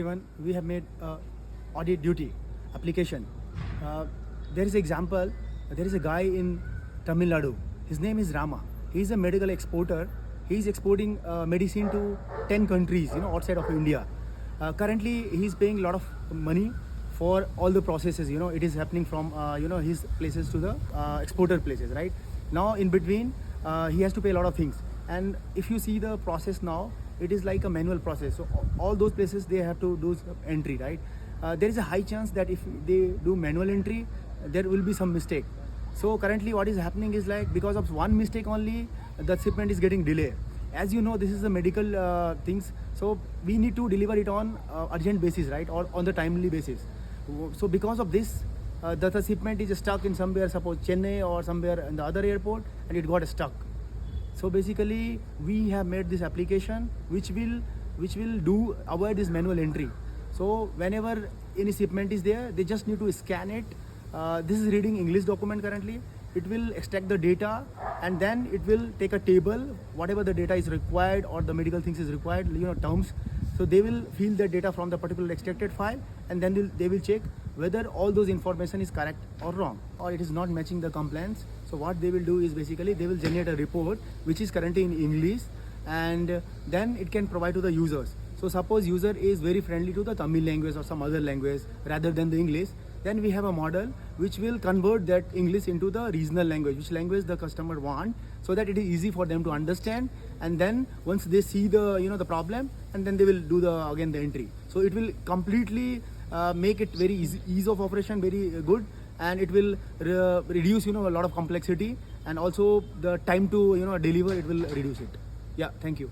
Everyone, we have made audit duty application. There is example. There is a guy in Tamil Nadu. His name is Rama. He is a medical exporter. He is exporting medicine to 10 countries, outside of India. Currently, he is paying a lot of money for all the processes. It is happening from his places to the exporter places, right? Now, in between, he has to pay a lot of things. And if you see the process now, it is like a manual process. So all those places they have to do entry, right? There is a high chance that if they do manual entry, there will be some mistake. So currently what is happening is like because of one mistake only, the shipment is getting delayed. As you know, this is the medical things. So we need to deliver it on urgent basis, right? Or on the timely basis. So because of this, the shipment is stuck in somewhere, suppose Chennai or somewhere in the other airport, and it got stuck. So basically, we have made this application which will do avoid this manual entry. So whenever any shipment is there, they just need to scan it. This is reading English document currently. It will extract the data and then it will take a table, whatever the data is required or the medical things is required, terms. So they will fill the data from the particular extracted file and then they will check whether all those information is correct or wrong or it is not matching the compliance. So what they will do is basically they will generate a report which is currently in English and then it can provide to the users. So suppose user is very friendly to the Tamil language or some other language rather than the English, then we have a model which will convert that English into the regional language, which language the customer want, so that it is easy for them to understand. And then once they see the the problem, and then they will do the entry. So it will completely make it very ease of operation, very good, and it will reduce a lot of complexity, and also the time to deliver, it will reduce it. Yeah, thank you.